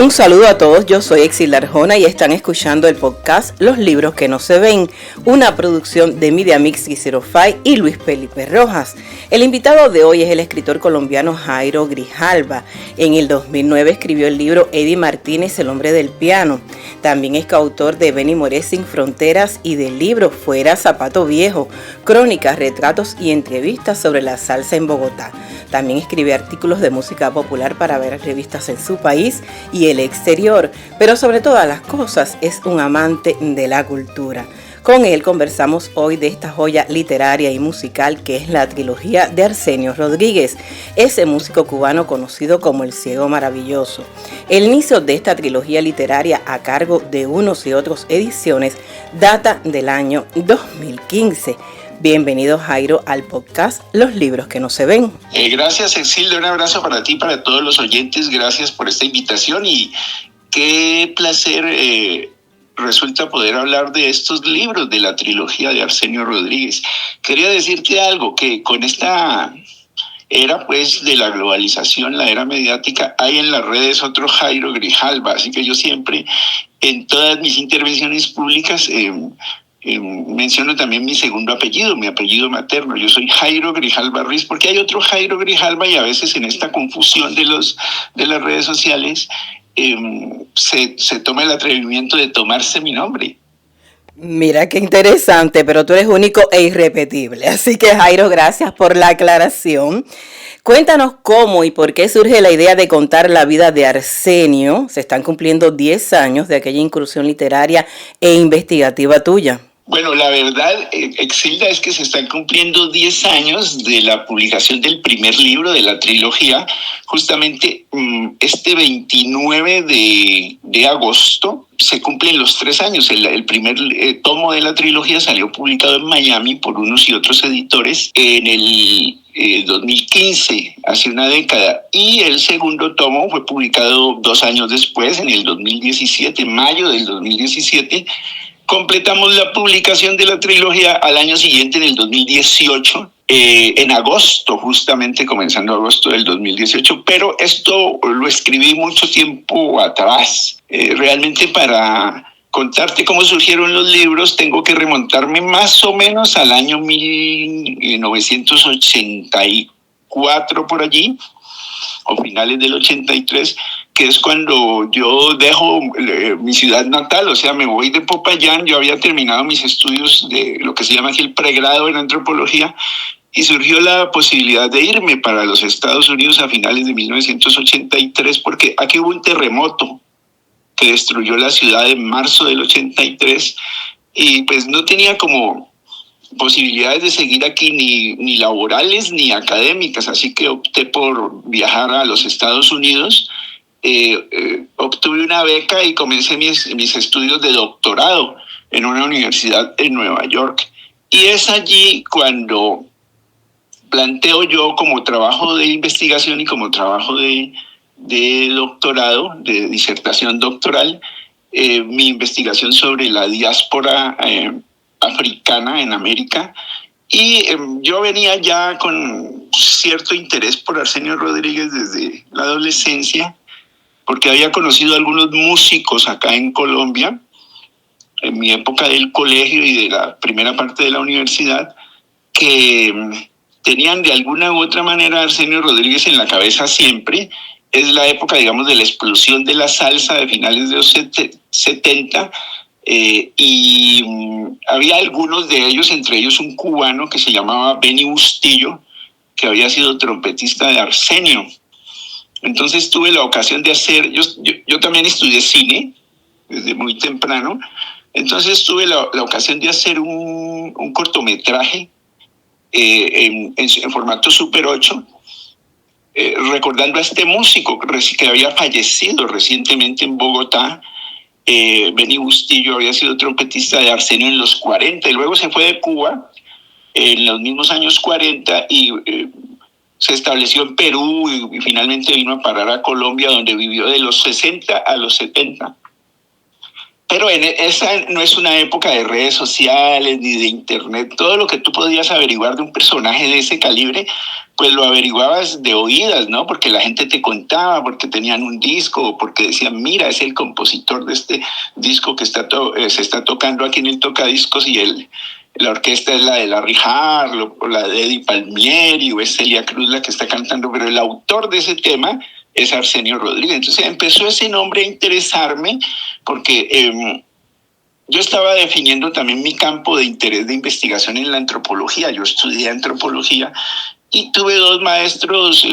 Un saludo a todos, yo soy Exilda Arjona y están escuchando el podcast Los Libros que no se ven, una producción de Media Mix Guizirofay y Luis Felipe Rojas. El invitado de hoy es el escritor colombiano Jairo Grijalva. En el 2009 escribió el libro Eddie Martínez, El hombre del piano. También es coautor de Benny Moré Sin Fronteras y del libro Fuera Zapato Viejo, crónicas, retratos y entrevistas sobre la salsa en Bogotá. También escribe artículos de música popular para varias revistas en su país y el exterior, pero sobre todas las cosas es un amante de la cultura. Con él conversamos hoy de esta joya literaria y musical que es la trilogía de Arsenio Rodríguez, ese músico cubano conocido como el Ciego Maravilloso. El inicio de esta trilogía literaria a cargo de Unos y Otros Ediciones data del año 2015. Bienvenido, Jairo, al podcast Los Libros que no se ven. Gracias, Exilda. Un abrazo para ti y para todos los oyentes. Gracias por esta invitación y qué placer resulta poder hablar de estos libros de la trilogía de Arsenio Rodríguez. Quería decirte algo, que con esta era pues de la globalización, la era mediática, hay en las redes otro Jairo Grijalva, así que yo siempre en todas mis intervenciones públicas menciono también mi segundo apellido, mi apellido materno. Yo soy Jairo Grijalva Ruiz, porque hay otro Jairo Grijalva y a veces en esta confusión de las redes sociales se toma el atrevimiento de tomarse mi nombre. Mira qué interesante, pero tú eres único e irrepetible. Así que, Jairo, gracias por la aclaración. Cuéntanos cómo y por qué surge la idea de contar la vida de Arsenio. Se están cumpliendo 10 años de aquella incursión literaria e investigativa tuya. Bueno, la verdad, Exilda, es que se están cumpliendo 10 años de la publicación del primer libro de la trilogía. Justamente este 29 de agosto se cumplen los 3 años. El primer tomo de la trilogía salió publicado en Miami por Unos y Otros Editores en el 2015, hace una década. Y el segundo tomo fue publicado 2 años después, en el 2017, en mayo del 2017. Completamos la publicación de la trilogía al año siguiente, en el 2018, en agosto, justamente comenzando agosto del 2018, pero esto lo escribí mucho tiempo atrás. Realmente para contarte cómo surgieron los libros tengo que remontarme más o menos al año 1984 por allí, o finales del 83, que es cuando yo dejo mi ciudad natal, o sea, me voy de Popayán. Yo había terminado mis estudios de lo que se llama aquí el pregrado en antropología, y surgió la posibilidad de irme para los Estados Unidos a finales de 1983, porque aquí hubo un terremoto que destruyó la ciudad en marzo del 83, y pues no tenía como posibilidades de seguir aquí ni laborales ni académicas, así que opté por viajar a los Estados Unidos. Obtuve una beca y comencé mis estudios de doctorado en una universidad en Nueva York. Y es allí cuando planteo yo, como trabajo de investigación y como trabajo de doctorado, de disertación doctoral, mi investigación sobre la diáspora africana en América. Y yo venía ya con cierto interés por Arsenio Rodríguez desde la adolescencia, porque había conocido a algunos músicos acá en Colombia, en mi época del colegio y de la primera parte de la universidad, que tenían de alguna u otra manera a Arsenio Rodríguez en la cabeza siempre. Es la época, digamos, de la explosión de la salsa de finales de los 70, y había algunos de ellos, entre ellos un cubano que se llamaba Benny Bustillo, que había sido trompetista de Arsenio. Entonces tuve la ocasión de hacer, yo también estudié cine desde muy temprano, entonces tuve la ocasión de hacer un cortometraje en formato Super 8, recordando a este músico que había fallecido recientemente en Bogotá. Benny Bustillo había sido trompetista de Arsenio en los 40 y luego se fue de Cuba en los mismos años 40 y se estableció en Perú y finalmente vino a parar a Colombia, donde vivió de los 60 a los 70. Pero esa no es una época de redes sociales ni de internet. Todo lo que tú podías averiguar de un personaje de ese calibre, pues lo averiguabas de oídas, ¿no? Porque la gente te contaba, porque tenían un disco, o porque decían, mira, es el compositor de este disco que se está tocando aquí en el tocadiscos y la orquesta es la de Larry Harlow, o la de Eddie Palmieri, o es Celia Cruz la que está cantando, pero el autor de ese tema es Arsenio Rodríguez. Entonces empezó ese nombre a interesarme porque yo estaba definiendo también mi campo de interés de investigación en la antropología. Yo estudié antropología y tuve dos maestros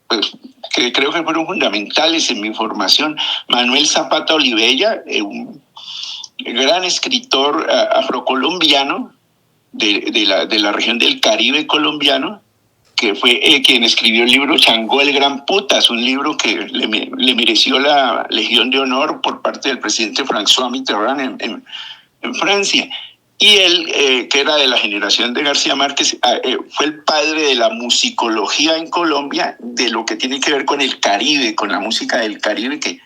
pues, que creo que fueron fundamentales en mi formación. Manuel Zapata Olivella, un gran escritor afrocolombiano de la región del Caribe colombiano, que fue quien escribió el libro Changó el Gran Putas, un libro que le mereció la Legión de Honor por parte del presidente François Mitterrand en Francia. Y él, que era de la generación de García Márquez, fue el padre de la musicología en Colombia, de lo que tiene que ver con el Caribe, con la música del Caribe, que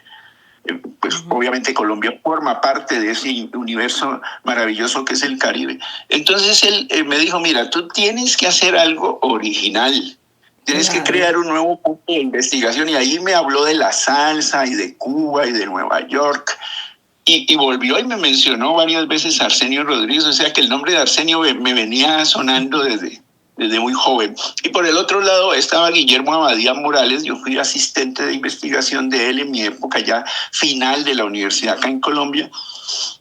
pues obviamente Colombia forma parte de ese universo maravilloso que es el Caribe. Entonces él me dijo, mira, tú tienes que hacer algo original, tienes que crear un nuevo punto de investigación, y ahí me habló de la salsa y de Cuba y de Nueva York, y volvió y me mencionó varias veces a Arsenio Rodríguez, o sea que el nombre de Arsenio me venía sonando desde muy joven. Y por el otro lado estaba Guillermo Abadía Morales. Yo fui asistente de investigación de él en mi época ya final de la universidad acá en Colombia,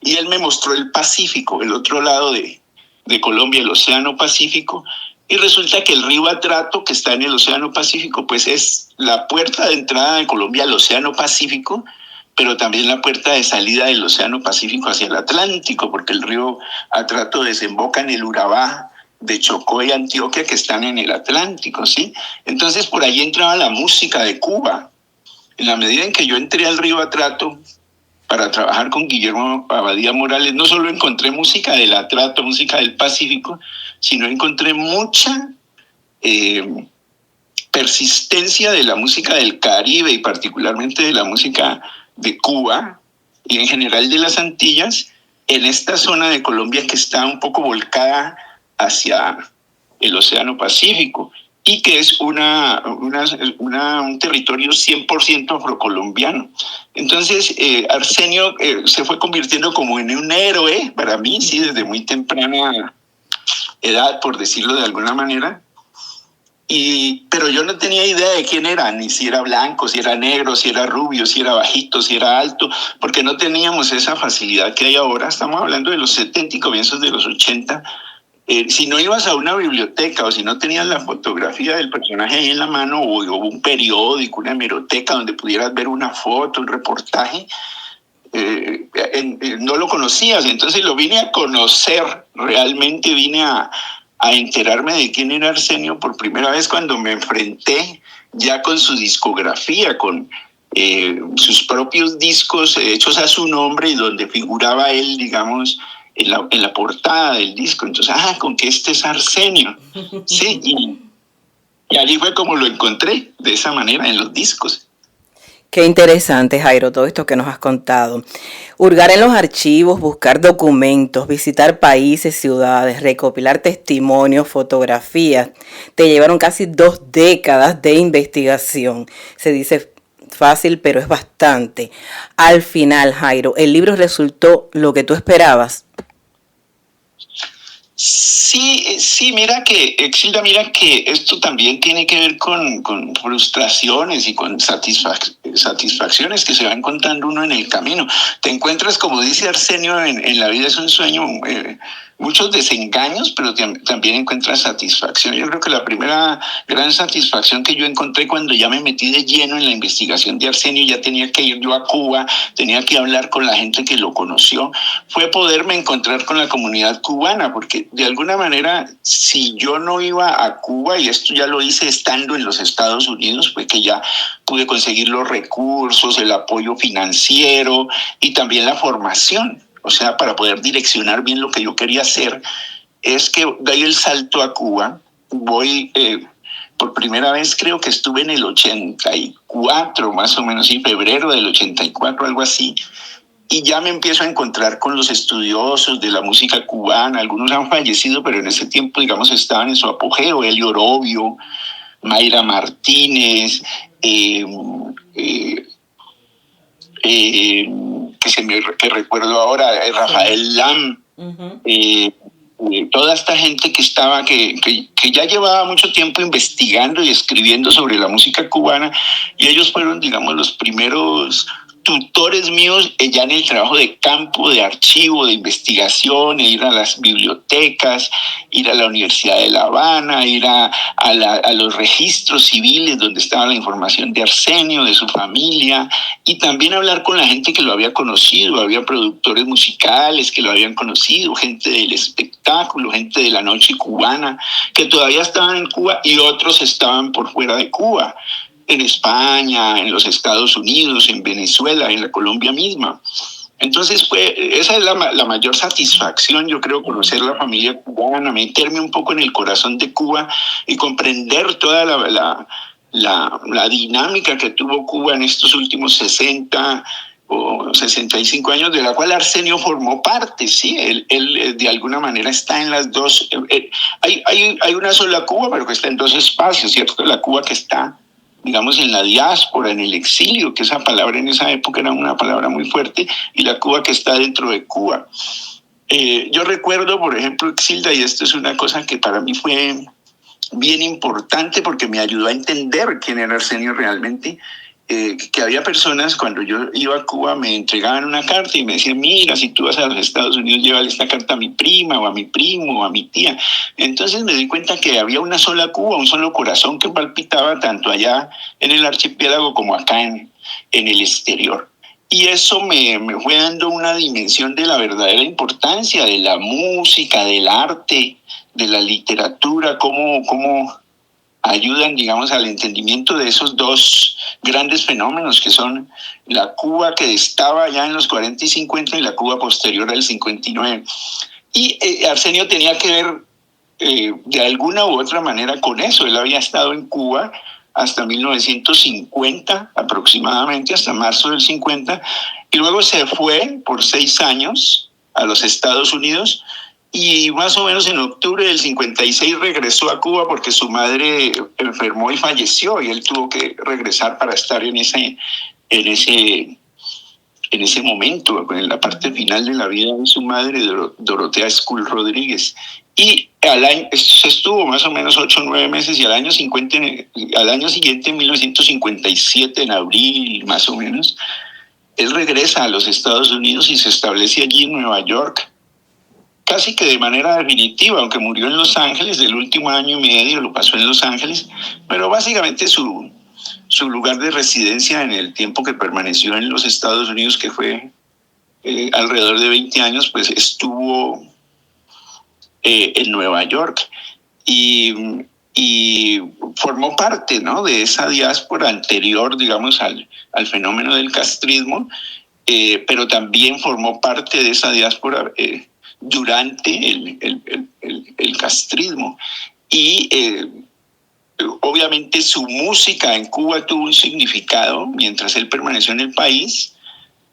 y él me mostró el Pacífico, el otro lado de Colombia, el Océano Pacífico, y resulta que el río Atrato, que está en el Océano Pacífico, pues es la puerta de entrada de Colombia al Océano Pacífico, pero también la puerta de salida del Océano Pacífico hacia el Atlántico, porque el río Atrato desemboca en el Urabá de Chocó y Antioquia, que están en el Atlántico, ¿sí? Entonces por ahí entraba la música de Cuba. En la medida en que yo entré al río Atrato para trabajar con Guillermo Abadía Morales, no solo encontré música del Atrato, música del Pacífico, sino encontré mucha persistencia de la música del Caribe y particularmente de la música de Cuba y en general de las Antillas, en esta zona de Colombia que está un poco volcada hacia el Océano Pacífico y que es un territorio 100% afrocolombiano. Entonces, Arsenio se fue convirtiendo como en un héroe para mí, sí, desde muy temprana edad, por decirlo de alguna manera. Pero yo no tenía idea de quién era, ni si era blanco, si era negro, si era rubio, si era bajito, si era alto, porque no teníamos esa facilidad que hay ahora. Estamos hablando de los 70 y comienzos de los 80. Si no ibas a una biblioteca o si no tenías la fotografía del personaje ahí en la mano, o un periódico, una hemeroteca donde pudieras ver una foto, un reportaje, no lo conocías. Entonces lo vine a conocer, realmente vine a enterarme de quién era Arsenio por primera vez cuando me enfrenté ya con su discografía, con sus propios discos hechos a su nombre y donde figuraba él, digamos, en la portada del disco. Entonces, con que este es Arsenio. Sí, y allí fue como lo encontré, de esa manera, en los discos. Qué interesante, Jairo, todo esto que nos has contado. Hurgar en los archivos, buscar documentos, visitar países, ciudades, recopilar testimonios, fotografías, te llevaron casi 2 décadas de investigación. Se dice fácil, pero es bastante. Al final, Jairo, ¿el libro resultó lo que tú esperabas? Sí, mira que, Exilda, mira que esto también tiene que ver con frustraciones y con satisfacciones que se va encontrando uno en el camino. Te encuentras, como dice Arsenio, en la vida es un sueño, muchos desengaños, pero también encuentras satisfacción. Yo creo que la primera gran satisfacción que yo encontré cuando ya me metí de lleno en la investigación de Arsenio, ya tenía que ir yo a Cuba, tenía que hablar con la gente que lo conoció, fue poderme encontrar con la comunidad cubana, porque de alguna manera, si yo no iba a Cuba, y esto ya lo hice estando en los Estados Unidos, pues que ya pude conseguir los recursos, el apoyo financiero y también la formación, o sea, para poder direccionar bien lo que yo quería hacer, es que doy el salto a Cuba. Voy, por primera vez creo que estuve en el 84, más o menos, en febrero del 84, algo así, y ya me empiezo a encontrar con los estudiosos de la música cubana. Algunos han fallecido, pero en ese tiempo, digamos, estaban en su apogeo. Elio Orobio, Mayra Martínez, que recuerdo ahora, Rafael Lam, toda esta gente que estaba, que ya llevaba mucho tiempo investigando y escribiendo sobre la música cubana, y ellos fueron, digamos, los primeros tutores míos ya en el trabajo de campo, de archivo, de investigación, ir a las bibliotecas, ir a la Universidad de La Habana, ir a los registros civiles donde estaba la información de Arsenio, de su familia, y también hablar con la gente que lo había conocido. Había productores musicales que lo habían conocido, gente del espectáculo, gente de la noche cubana, que todavía estaban en Cuba y otros estaban por fuera de Cuba, en España, en los Estados Unidos, en Venezuela, en la Colombia misma. Entonces, esa es la mayor satisfacción, yo creo, conocer la familia cubana, meterme un poco en el corazón de Cuba y comprender toda la dinámica que tuvo Cuba en estos últimos 60 o 65 años, de la cual Arsenio formó parte, ¿sí? Él de alguna manera está en las dos. Hay una sola Cuba, pero que está en dos espacios, ¿cierto? La Cuba que está, digamos, en la diáspora, en el exilio, que esa palabra en esa época era una palabra muy fuerte, y la Cuba que está dentro de Cuba. Yo recuerdo, por ejemplo, Exilda, y esto es una cosa que para mí fue bien importante porque me ayudó a entender quién era Arsenio realmente, que había personas, cuando yo iba a Cuba, me entregaban una carta y me decían: mira, si tú vas a los Estados Unidos, llévale esta carta a mi prima o a mi primo o a mi tía. Entonces me di cuenta que había una sola Cuba, un solo corazón que palpitaba tanto allá en el archipiélago como acá en el exterior. Y eso me fue dando una dimensión de la verdadera importancia de la música, del arte, de la literatura, cómo ayudan, digamos, al entendimiento de esos dos grandes fenómenos que son la Cuba que estaba ya en los 40 y 50 y la Cuba posterior al 59. Y Arsenio tenía que ver de alguna u otra manera con eso. Él había estado en Cuba hasta 1950 aproximadamente, hasta marzo del 50, y luego se fue por 6 años a los Estados Unidos, y más o menos en octubre del 56 regresó a Cuba porque su madre enfermó y falleció, y él tuvo que regresar para estar en ese momento, en la parte final de la vida de su madre, Dorotea Escul Rodríguez. Y estuvo más o menos 8 o 9 meses, y al año siguiente, en 1957, en abril más o menos, él regresa a los Estados Unidos y se establece allí en Nueva York, casi que de manera definitiva, aunque murió en Los Ángeles. El último año y medio lo pasó en Los Ángeles, pero básicamente su lugar de residencia en el tiempo que permaneció en los Estados Unidos, que fue alrededor de 20 años, pues estuvo en Nueva York, y formó parte, ¿no?, de esa diáspora anterior, digamos, al fenómeno del castrismo, pero también formó parte de esa diáspora durante el castrismo. Y obviamente su música en Cuba tuvo un significado mientras él permaneció en el país,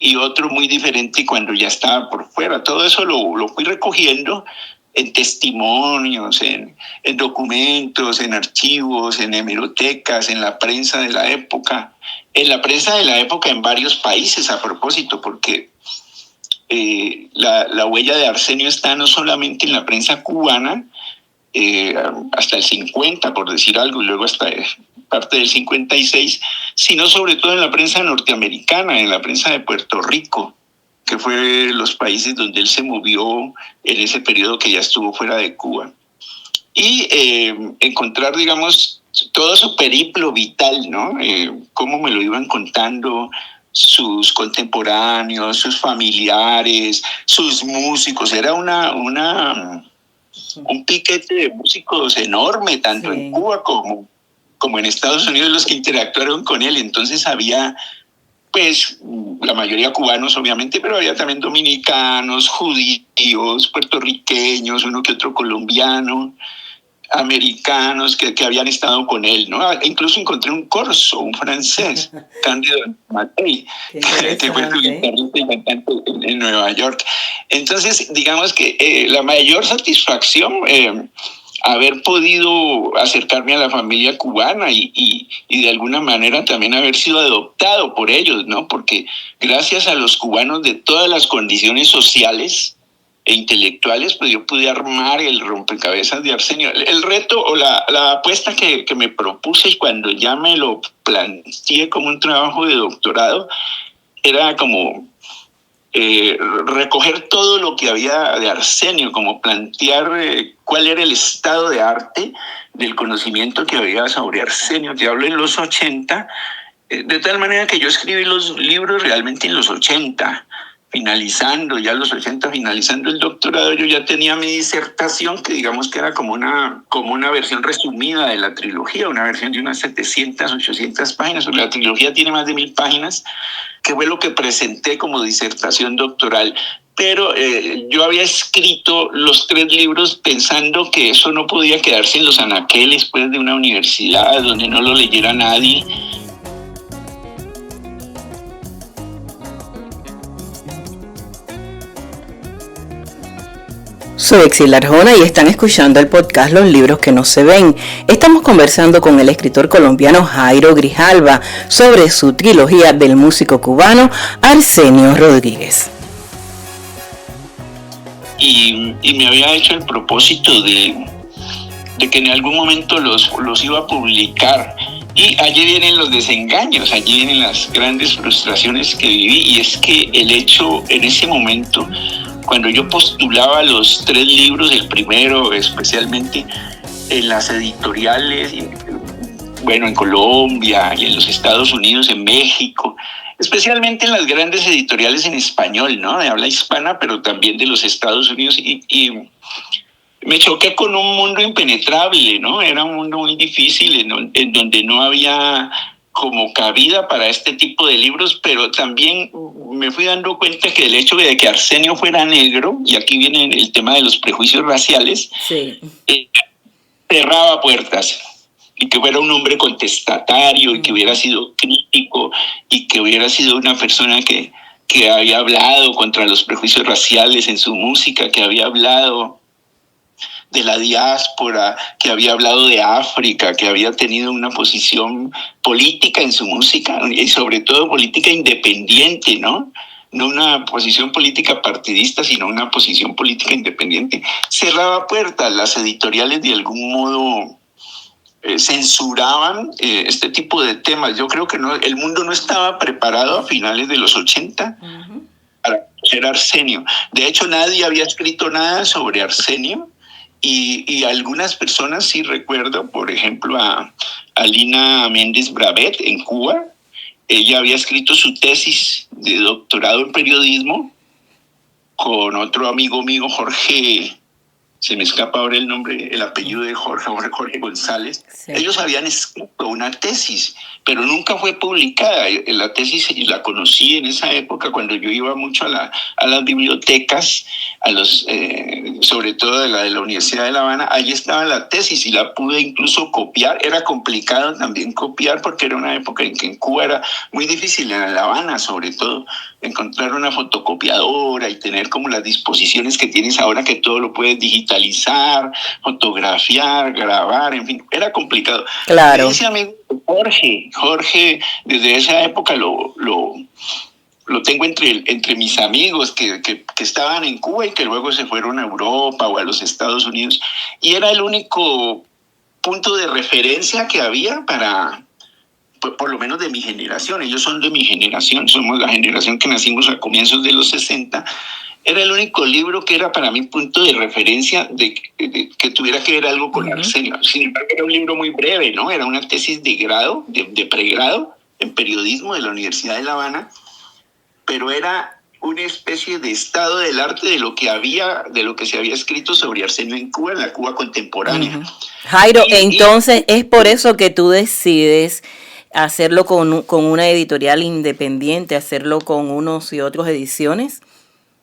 y otro muy diferente cuando ya estaba por fuera. Todo eso lo fui recogiendo en testimonios, en documentos, en archivos, en hemerotecas, en la prensa de la época. En la prensa de la época en varios países, a propósito, porque la huella de Arsenio está no solamente en la prensa cubana, hasta el 50, por decir algo, y luego hasta parte del 56, sino sobre todo en la prensa norteamericana, en la prensa de Puerto Rico, que fue los países donde él se movió en ese periodo que ya estuvo fuera de Cuba. Y encontrar, digamos, todo su periplo vital, ¿no? Cómo me lo iban contando sus contemporáneos, sus familiares, sus músicos. Era un piquete de músicos enorme, tanto en Cuba como en Estados Unidos, los que interactuaron con él. Entonces había, pues, la mayoría cubanos, obviamente, pero había también dominicanos, judíos, puertorriqueños, uno que otro colombiano. americanos que habían estado con él, ¿no? Incluso encontré un corso, un francés, Cándido Matei, que fue su guitarrista y cantante en Nueva York. Entonces, digamos que la mayor satisfacción, haber podido acercarme a la familia cubana y de alguna manera también haber sido adoptado por ellos, ¿no? Porque gracias a los cubanos de todas las condiciones sociales e intelectuales, pues yo pude armar el rompecabezas de Arsenio. El reto o la apuesta que me propuse cuando ya me lo planteé como un trabajo de doctorado era como recoger todo lo que había de Arsenio, como plantear cuál era el estado de arte del conocimiento que había sobre Arsenio. Te hablo en los 80, de tal manera que yo escribí los libros realmente en los 80, finalizando el doctorado. Yo ya tenía mi disertación, que digamos que era como una versión resumida de la trilogía, una versión de unas 700, 800 páginas. La trilogía tiene más de 1000 páginas, que fue lo que presenté como disertación doctoral. Pero yo había escrito los 3 libros pensando que eso no podía quedarse en los anaqueles, pues, de una universidad donde no lo leyera nadie. Soy Exil Arjona y están escuchando el podcast Los Libros que no se ven. Estamos conversando con el escritor colombiano Jairo Grijalva sobre su trilogía del músico cubano Arsenio Rodríguez. Y me había hecho el propósito de que en algún momento los iba a publicar. Y allí vienen los desengaños, allí vienen las grandes frustraciones que viví. Y es que el hecho en ese momento, cuando yo postulaba los 3 libros, el primero especialmente en las editoriales, bueno, en Colombia y en los Estados Unidos, en México, especialmente en las grandes editoriales en español, ¿no? De habla hispana, pero también de los Estados Unidos, y me choqué con un mundo impenetrable, ¿no? Era un mundo muy difícil en donde no había como cabida para este tipo de libros, pero también me fui dando cuenta que el hecho de que Arsenio fuera negro, y aquí viene el tema de los prejuicios raciales, sí, cerraba puertas, y que fuera un hombre contestatario, y que hubiera sido crítico, y que hubiera sido una persona que había hablado contra los prejuicios raciales en su música, que había hablado de la diáspora, que había hablado de África, que había tenido una posición política en su música, y sobre todo política independiente, ¿no? No una posición política partidista, sino una posición política independiente. Cerraba puertas. Las editoriales de algún modo censuraban este tipo de temas. Yo creo que el mundo no estaba preparado a finales de los 80 para conocer a Arsenio. De hecho, nadie había escrito nada sobre Arsenio. Y algunas personas sí recuerdo, por ejemplo, a Lina Méndez Bravet en Cuba. Ella había escrito su tesis de doctorado en periodismo con otro amigo mío, Jorge, se me escapa ahora el apellido de Jorge González. Sí. Ellos habían escrito una tesis, pero nunca fue publicada. La tesis la conocí en esa época cuando yo iba mucho a las bibliotecas, sobre todo de la Universidad de La Habana. Allí estaba la tesis y la pude incluso copiar. Era complicado también copiar porque era una época en que en Cuba era muy difícil, en La Habana sobre todo, encontrar una fotocopiadora y tener como las disposiciones que tienes ahora, que todo lo puedes digitalizar, fotografiar, grabar, en fin, era complicado. Claro. Ese amigo Jorge, desde esa época lo tengo entre mis amigos que estaban en Cuba y que luego se fueron a Europa o a los Estados Unidos, y era el único punto de referencia que había para, por lo menos de mi generación. Ellos son de mi generación, somos la generación que nacimos a comienzos de los 60. Era el único libro que era para mí punto de referencia de que tuviera que ver algo con Arsenio. Sin embargo, era un libro muy breve, ¿no? Era una tesis de grado, de pregrado en periodismo de la Universidad de La Habana, pero era una especie de estado del arte de lo que se había escrito sobre Arsenio en Cuba, en la Cuba contemporánea. Jairo, entonces es por eso que tú decides hacerlo con una editorial independiente, hacerlo con unos y otros ediciones,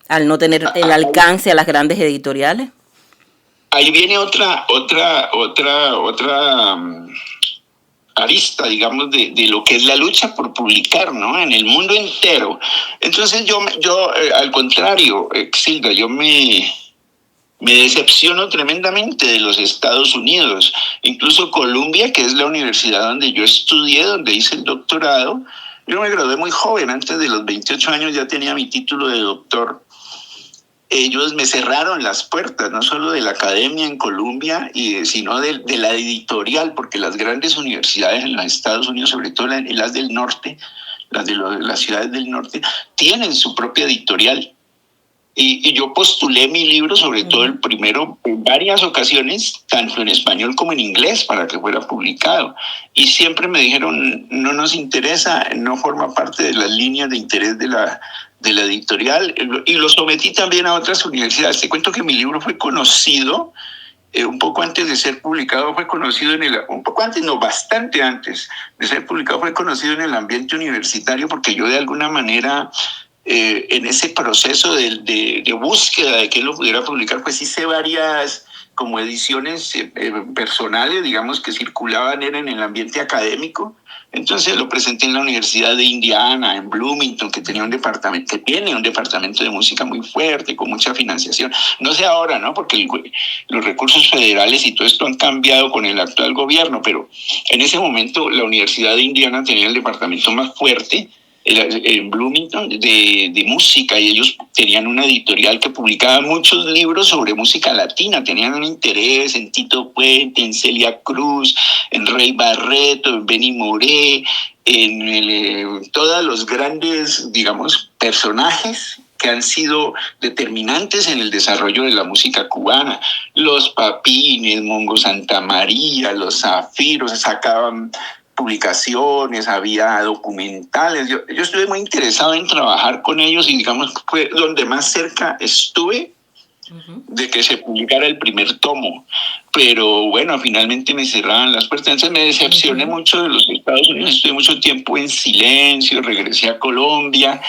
al no tener el alcance a las grandes editoriales. ahí viene otra arista, digamos, de lo que es la lucha por publicar, ¿no? En el mundo entero. Entonces yo al contrario, Exilda, yo me decepciono tremendamente de los Estados Unidos. Incluso Columbia, que es la universidad donde yo estudié, donde hice el doctorado, yo me gradué muy joven, antes de los 28 años ya tenía mi título de doctor. Ellos me cerraron las puertas, no solo de la academia en Columbia, sino de la editorial, porque las grandes universidades en los Estados Unidos, sobre todo las del norte, las ciudades del norte, tienen su propia editorial. Y yo postulé mi libro, sobre todo el primero, en varias ocasiones, tanto en español como en inglés, para que fuera publicado. Y siempre me dijeron, no nos interesa, no forma parte de las líneas de interés de la editorial. Y lo sometí también a otras universidades. Te cuento que mi libro fue conocido, un poco antes de ser publicado, bastante antes de ser publicado, fue conocido en el ambiente universitario, porque yo de alguna manera... en ese proceso de búsqueda de que él lo pudiera publicar, pues hice varias como ediciones personales, digamos, que circulaban en el ambiente académico. Entonces lo presenté en la Universidad de Indiana, en Bloomington, que tiene un departamento de música muy fuerte, con mucha financiación. No sé ahora, ¿no? Porque los recursos federales y todo esto han cambiado con el actual gobierno, pero en ese momento la Universidad de Indiana tenía el departamento más fuerte en Bloomington de música, y ellos tenían una editorial que publicaba muchos libros sobre música latina. Tenían un interés en Tito Puente, en Celia Cruz, en Rey Barreto, en Benny Moré, en todos los grandes, digamos, personajes que han sido determinantes en el desarrollo de la música cubana. Los Papines, Mongo Santamaría, los Zafiros, sacaban publicaciones, había documentales. Yo estuve muy interesado en trabajar con ellos, y digamos fue donde más cerca estuve de que se publicara el primer tomo. Pero bueno, finalmente me cerraban las puertas. Entonces me decepcioné mucho de los Estados Unidos. Estuve mucho tiempo en silencio, regresé a Colombia,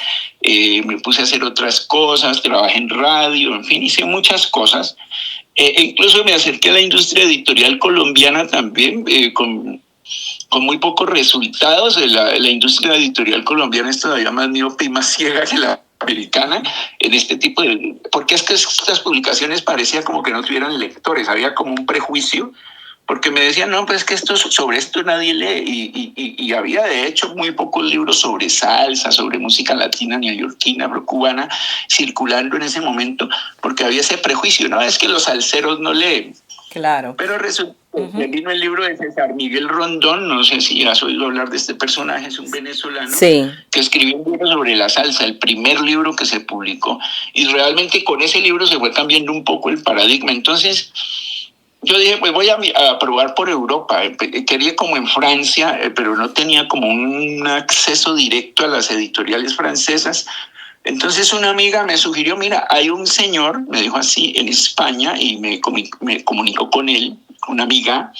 me puse a hacer otras cosas, trabajé en radio, en fin, hice muchas cosas. Incluso me acerqué a la industria editorial colombiana también, con muy pocos resultados. La industria editorial colombiana es todavía más miope y más ciega que la americana en este tipo de... Porque es que estas publicaciones parecía como que no tuvieran lectores, había como un prejuicio, porque me decían, no, pues que sobre esto nadie lee, y había de hecho muy pocos libros sobre salsa, sobre música latina, neoyorquina, cubana, circulando en ese momento, porque había ese prejuicio, no, es que los salseros no leen. Claro. Pero resulta que vino el libro de César Miguel Rondón, no sé si has oído hablar de este personaje, es un venezolano, sí, que escribió un libro sobre la salsa, el primer libro que se publicó, y realmente con ese libro se fue cambiando un poco el paradigma. Entonces yo dije, pues voy a probar por Europa. Quería como en Francia, pero no tenía como un acceso directo a las editoriales francesas. Entonces una amiga me sugirió, mira, hay un señor, me dijo así, en España, y me comunicó con él, una amiga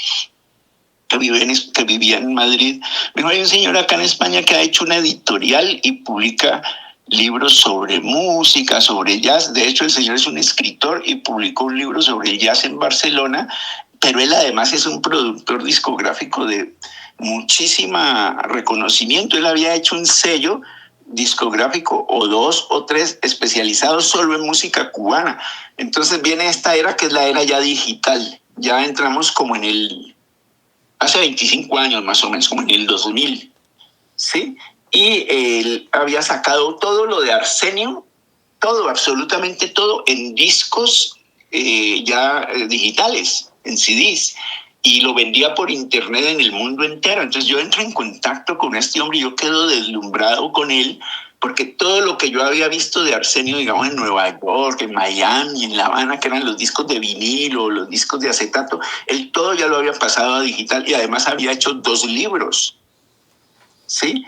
que vivía en Madrid. Me dijo, hay un señor acá en España que ha hecho una editorial y publica libros sobre música, sobre jazz. De hecho, el señor es un escritor y publicó un libro sobre el jazz en Barcelona, pero él además es un productor discográfico de muchísima reconocimiento. Él había hecho un sello discográfico, o 2 o 3, especializados solo en música cubana. Entonces viene esta era, que es la era ya digital. Ya entramos como hace 25 años más o menos, como en el 2000, ¿sí? Y él había sacado todo lo de Arsenio, todo, absolutamente todo, en discos digitales, en CDs, y lo vendía por internet en el mundo entero. Entonces yo entro en contacto con este hombre y yo quedo deslumbrado con él, porque todo lo que yo había visto de Arsenio, digamos, en Nueva York, en Miami, en La Habana, que eran los discos de vinilo, los discos de acetato, él todo ya lo había pasado a digital, y además había hecho 2 libros, ¿sí?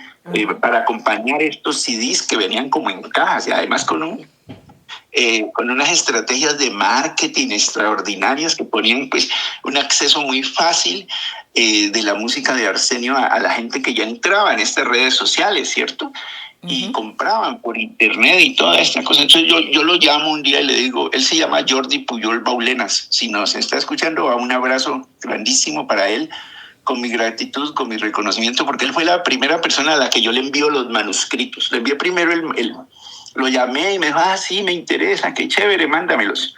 Para acompañar estos CDs que venían como en cajas, y además con unas estrategias de marketing extraordinarias que ponían pues un acceso muy fácil de la música de Arsenio a la gente que ya entraba en estas redes sociales, ¿cierto? y compraban por internet y toda esta cosa. Entonces yo lo llamo un día y le digo, él se llama Jordi Pujol Baulenas. Si nos está escuchando, un abrazo grandísimo para él, con mi gratitud, con mi reconocimiento, porque él fue la primera persona a la que yo le envío los manuscritos. Le envié primero lo llamé y me dijo, sí, me interesa, qué chévere, mándamelos.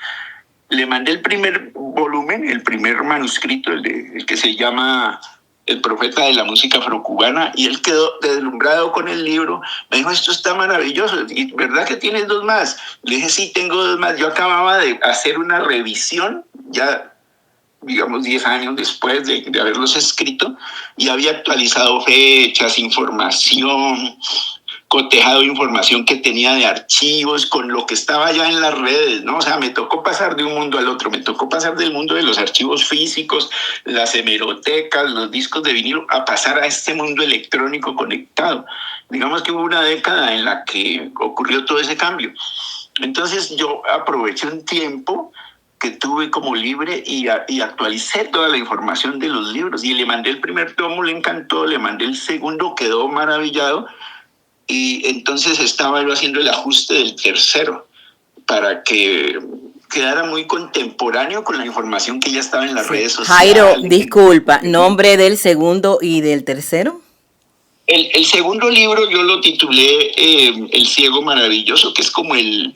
Le mandé el primer volumen, el primer manuscrito, el que se llama El Profeta de la Música Afrocubana, y él quedó deslumbrado con el libro. Me dijo, esto está maravilloso, ¿y verdad que tienes 2 más? Le dije, sí, tengo 2 más. Yo acababa de hacer una revisión, ya digamos 10 años después de haberlos escrito, y había actualizado fechas, información, cotejado información que tenía de archivos con lo que estaba ya en las redes, ¿no? O sea, me tocó pasar de un mundo al otro, me tocó pasar del mundo de los archivos físicos, las hemerotecas, los discos de vinilo, a pasar a este mundo electrónico conectado. Digamos que hubo una década en la que ocurrió todo ese cambio. Entonces yo aproveché un tiempo que tuve como libre y actualicé toda la información de los libros, y le mandé el primer tomo, le encantó, le mandé el segundo, quedó maravillado. Y entonces estaba yo haciendo el ajuste del tercero para que quedara muy contemporáneo con la información que ya estaba en las redes sociales. Jairo, disculpa, ¿nombre del segundo y del tercero? El segundo libro yo lo titulé El Ciego Maravilloso, que es como el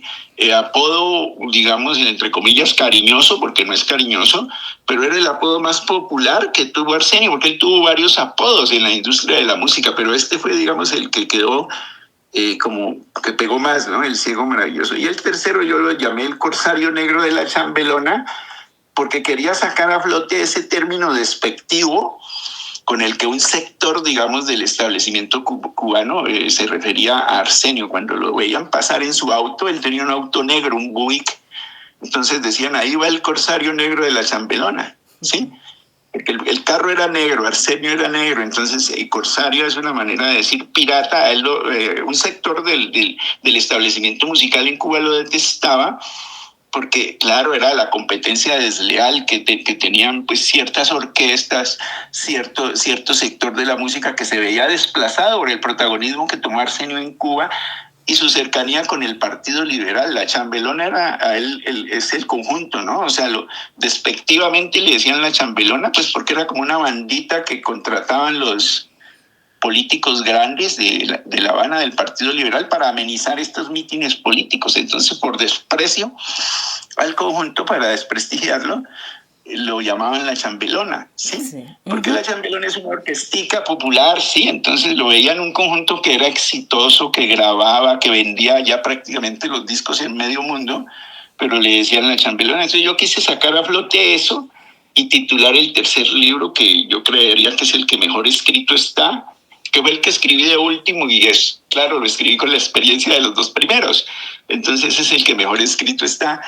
apodo, digamos, entre comillas, cariñoso, porque no es cariñoso, pero era el apodo más popular que tuvo Arsenio, porque él tuvo varios apodos en la industria de la música, pero este fue, digamos, el que quedó como que pegó más, ¿no? El Ciego Maravilloso. Y el tercero yo lo llamé El Corsario Negro de la Chambelona, porque quería sacar a flote ese término despectivo con el que un sector, digamos, del establecimiento cubano se refería a Arsenio. Cuando lo veían pasar en su auto, él tenía un auto negro, un Buick. Entonces decían, ahí va el Corsario Negro de la Chambelona, ¿sí? Porque el carro era negro, Arsenio era negro, entonces el corsario es una manera de decir pirata. Un sector del establecimiento musical en Cuba lo detestaba, porque claro, era la competencia desleal que tenían pues ciertas orquestas, cierto sector de la música que se veía desplazado por el protagonismo que tomó Arsenio en Cuba y su cercanía con el Partido Liberal. La Chambelona era a él, es el conjunto, ¿no? O sea, despectivamente le decían la Chambelona, pues porque era como una bandita que contrataban los políticos grandes de La Habana, del Partido Liberal, para amenizar estos mítines políticos. Entonces, por desprecio al conjunto, para desprestigiarlo, lo llamaban la Chambelona, ¿sí? Sí. Porque la Chambelona es una orquestica popular, ¿sí? Entonces lo veían un conjunto que era exitoso, que grababa, que vendía ya prácticamente los discos en medio mundo, pero le decían la Chambelona. Entonces yo quise sacar a flote eso y titular el tercer libro, que yo creería que es el que mejor escrito está, que fue el que escribí de último, y es, claro, lo escribí con la experiencia de los 2 primeros. Entonces es el que mejor escrito está.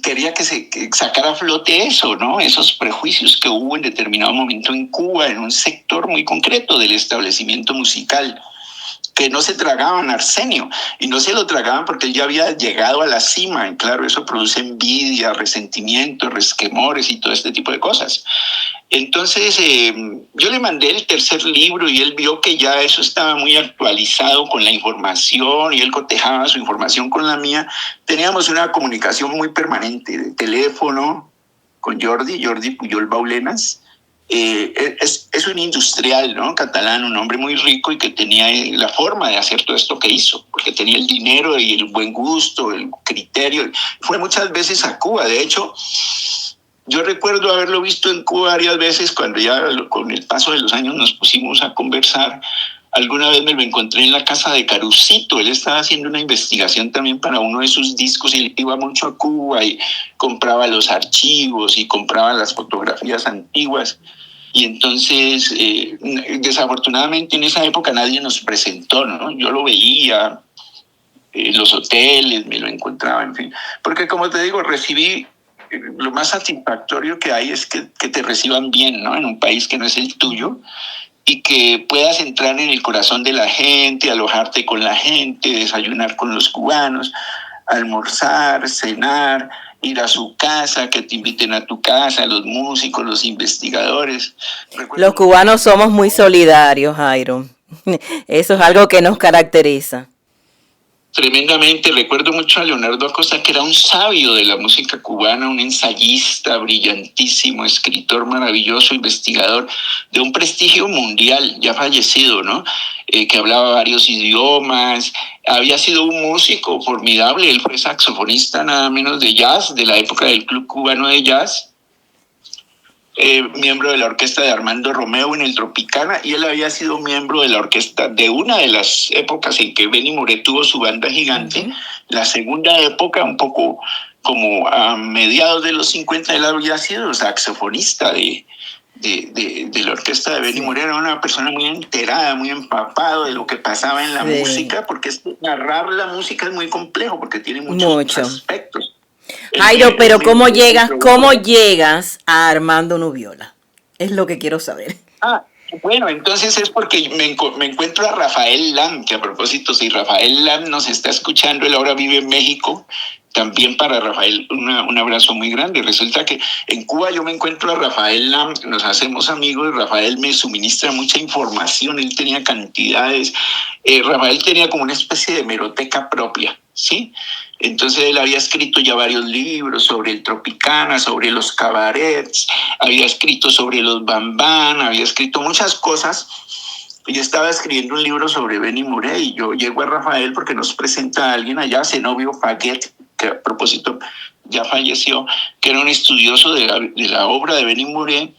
Quería que sacara a flote eso, ¿no? Esos prejuicios que hubo en determinado momento en Cuba, en un sector muy concreto del establecimiento musical, que no se tragaban a Arsenio, y no se lo tragaban porque él ya había llegado a la cima, y claro, eso produce envidia, resentimiento, resquemores y todo este tipo de cosas. Entonces yo le mandé el tercer libro y él vio que ya eso estaba muy actualizado con la información, y él cotejaba su información con la mía. Teníamos una comunicación muy permanente de teléfono con Jordi Pujol Baulenas. Es un industrial, ¿no? Catalán, un hombre muy rico y que tenía la forma de hacer todo esto que hizo, porque tenía el dinero y el buen gusto, el criterio. Fue muchas veces a Cuba. De hecho, yo recuerdo haberlo visto en Cuba varias veces, cuando ya con el paso de los años nos pusimos a conversar. Alguna vez me lo encontré en la casa de Carucito. Él estaba haciendo una investigación también para uno de sus discos, y él iba mucho a Cuba y compraba los archivos y compraba las fotografías antiguas. Y entonces, desafortunadamente en esa época nadie nos presentó, ¿no? Yo lo veía en los hoteles, me lo encontraba, en fin. Porque como te digo, recibí... Lo más satisfactorio que hay es que te reciban bien, ¿no? En un país que no es el tuyo, y que puedas entrar en el corazón de la gente, alojarte con la gente, desayunar con los cubanos, almorzar, cenar, ir a su casa, que te inviten a tu casa, los músicos, los investigadores. Los cubanos somos muy solidarios, Jairo. Eso es algo que nos caracteriza. Tremendamente, recuerdo mucho a Leonardo Acosta, que era un sabio de la música cubana, un ensayista brillantísimo, escritor maravilloso, investigador de un prestigio mundial, ya fallecido, ¿no? Que hablaba varios idiomas, había sido un músico formidable, él fue saxofonista nada menos de jazz, de la época del Club Cubano de Jazz, miembro de la orquesta de Armando Romeo en el Tropicana, y él había sido miembro de la orquesta de una de las épocas en que Benny Moré tuvo su banda gigante, la segunda época, un poco como a mediados de los 50, él había sido saxofonista de la orquesta de Benny Moré. Era una persona muy enterada, muy empapado de lo que pasaba en la música, porque narrar la música es muy complejo, porque tiene muchos aspectos. Jairo, pero ¿cómo llegas a Armando Nubiola? Es lo que quiero saber. Bueno, entonces es porque me encuentro a Rafael Lam, que a propósito, si Rafael Lam nos está escuchando, él ahora vive en México. También para Rafael un abrazo muy grande. Resulta que en Cuba yo me encuentro a Rafael Lam, nos hacemos amigos, Rafael me suministra mucha información, él tenía cantidades, Rafael tenía como una especie de hemeroteca propia, ¿sí? Entonces él había escrito ya varios libros sobre el Tropicana, sobre los cabarets, había escrito sobre los bambán, había escrito muchas cosas. Yo estaba escribiendo un libro sobre Benny Moré y yo llego a Rafael porque nos presenta a alguien allá, Zenobio Faguet, que a propósito ya falleció, que era un estudioso de la obra de Benny Moré.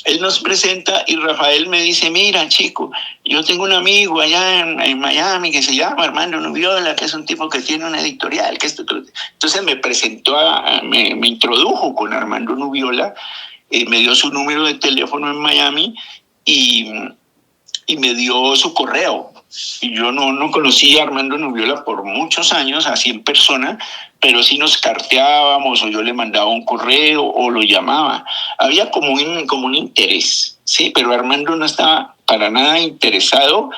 Él nos presenta y Rafael me dice, mira chico, yo tengo un amigo allá en Miami que se llama Armando Nubiola, que es un tipo que tiene una editorial, que esto. Entonces me presentó, me introdujo con Armando Nubiola, me dio su número de teléfono en Miami y me dio su correo. Y yo no conocí a Armando Nubiola por muchos años, así en persona, pero sí nos carteábamos o yo le mandaba un correo o lo llamaba. Había como un interés, sí, pero Armando no estaba para nada interesado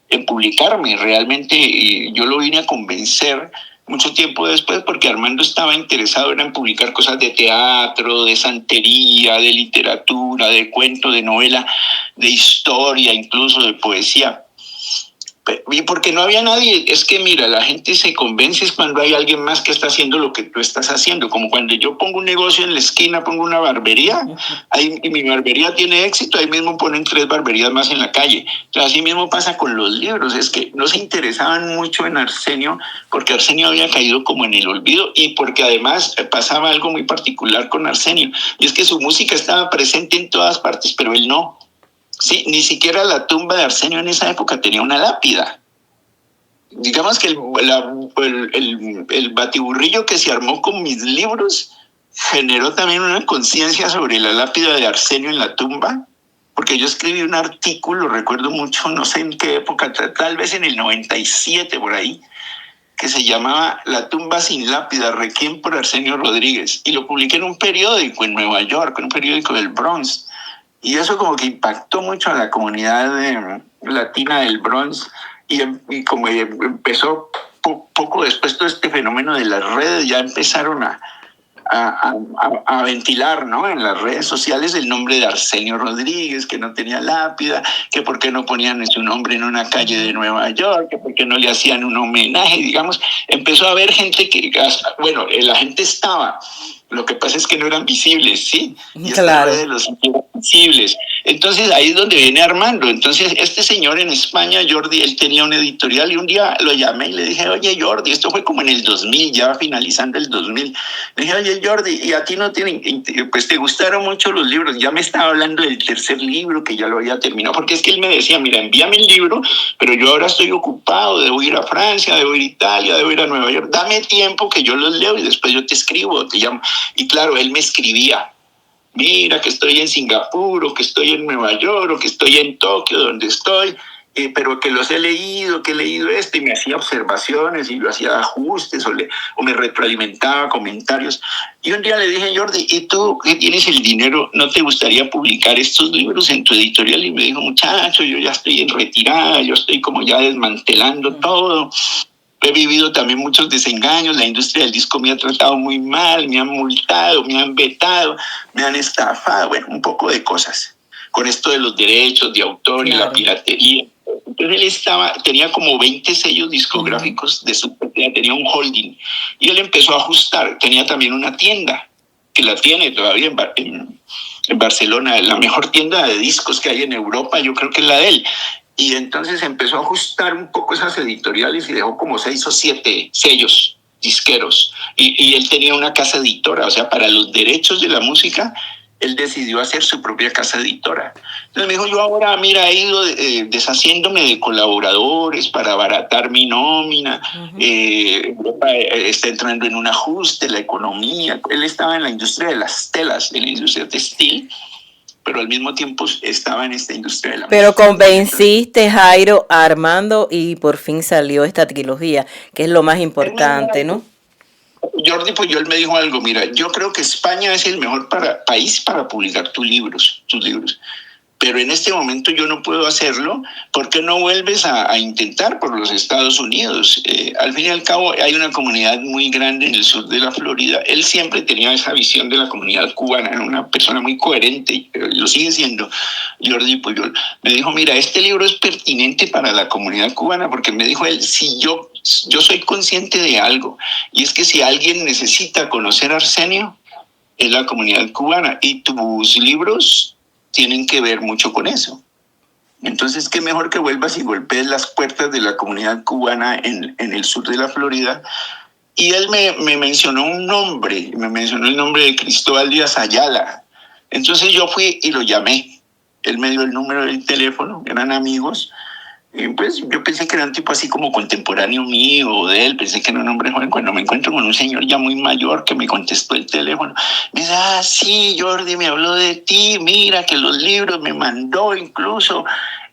en publicarme. Realmente yo lo vine a convencer mucho tiempo después porque Armando estaba interesado en publicar cosas de teatro, de santería, de literatura, de cuento, de novela, de historia, incluso de poesía. Y porque no había nadie, es que mira, la gente se convence cuando hay alguien más que está haciendo lo que tú estás haciendo, como cuando yo pongo un negocio en la esquina, pongo una barbería, y mi barbería tiene éxito, ahí mismo ponen 3 barberías más en la calle. Entonces, así mismo pasa con los libros, es que no se interesaban mucho en Arsenio, porque Arsenio había caído como en el olvido, y porque además pasaba algo muy particular con Arsenio, y es que su música estaba presente en todas partes, pero él no. Sí, ni siquiera la tumba de Arsenio en esa época tenía una lápida. Digamos que el batiburrillo que se armó con mis libros generó también una conciencia sobre la lápida de Arsenio en la tumba, porque yo escribí un artículo, recuerdo mucho, no sé en qué época, tal vez en el 97 por ahí, que se llamaba La tumba sin lápida, Requiem por Arsenio Rodríguez, y lo publiqué en un periódico en Nueva York, en un periódico del Bronx. Y eso como que impactó mucho a la comunidad latina del Bronx y como empezó poco después todo este fenómeno de las redes, ya empezaron a ventilar, ¿no? En las redes sociales el nombre de Arsenio Rodríguez, que no tenía lápida, que por qué no ponían su nombre en una calle de Nueva York, que por qué no le hacían un homenaje, digamos. Empezó a haber gente que, bueno, la gente estaba... Lo que pasa es que no eran visibles, ¿sí? Y claro. de los visibles. Entonces ahí es donde viene Armando. Entonces este señor en España, Jordi, él tenía una editorial y un día lo llamé y le dije, oye Jordi, esto fue como en el 2000, ya finalizando el 2000. Le dije, oye Jordi, ¿y a ti no pues te gustaron mucho los libros? Ya me estaba hablando del tercer libro que ya lo había terminado, porque es que él me decía, mira, envíame el libro, pero yo ahora estoy ocupado, debo ir a Francia, debo ir a Italia, debo ir a Nueva York, dame tiempo que yo los leo y después yo te escribo, te llamo. Y claro, él me escribía, mira que estoy en Singapur, o que estoy en Nueva York, o que estoy en Tokio, donde estoy, pero que los he leído, que he leído esto, y me hacía observaciones, y yo hacía ajustes, o me retroalimentaba comentarios. Y un día le dije, Jordi, ¿y tú que tienes el dinero, no te gustaría publicar estos libros en tu editorial? Y me dijo, muchacho, yo ya estoy en retirada, yo estoy como ya desmantelando todo. He vivido también muchos desengaños, la industria del disco me ha tratado muy mal, me han multado, me han vetado, me han estafado, bueno, un poco de cosas. Con esto de los derechos de autor y la piratería, Entonces tenía como 20 sellos discográficos de su propiedad, tenía un holding. Y él empezó a ajustar. Tenía también una tienda, que la tiene todavía en Barcelona, la mejor tienda de discos que hay en Europa, yo creo que es la de él. Y entonces empezó a ajustar un poco esas editoriales y dejó como 6 o 7 sellos disqueros. Y él tenía una casa editora, o sea, para los derechos de la música, él decidió hacer su propia casa editora. Entonces me dijo, yo ahora, mira, he ido deshaciéndome de colaboradores para abaratar mi nómina. Europa está entrando en un ajuste, la economía. Él estaba en la industria de las telas, en la industria textil, pero al mismo tiempo estaba en esta industria de la música. Pero convenciste, Jairo, a Armando y por fin salió esta trilogía, que es lo más importante, ¿no? Jordi Puyol me dijo algo, mira, yo creo que España es el mejor país para publicar tus libros, pero en este momento yo no puedo hacerlo. ¿Por qué no vuelves a intentar por los Estados Unidos? Al fin y al cabo hay una comunidad muy grande en el sur de la Florida. Él siempre tenía esa visión de la comunidad cubana, era una persona muy coherente, lo sigue siendo. Jordi Puyol me dijo, mira, este libro es pertinente para la comunidad cubana, porque me dijo él, si yo soy consciente de algo, y es que si alguien necesita conocer a Arsenio, es la comunidad cubana, y tus libros tienen que ver mucho con eso. Entonces, qué mejor que vuelvas y golpees las puertas de la comunidad cubana en el sur de la Florida. Y él me mencionó un nombre, me mencionó el nombre de Cristóbal Díaz Ayala. Entonces yo fui y lo llamé. Él me dio el número del teléfono, eran amigos. Y pues yo pensé que era un tipo así como contemporáneo mío o de él, pensé que era un hombre joven. Cuando me encuentro con un señor ya muy mayor que me contestó el teléfono, me dice, sí, Jordi, me habló de ti, mira que los libros me mandó incluso,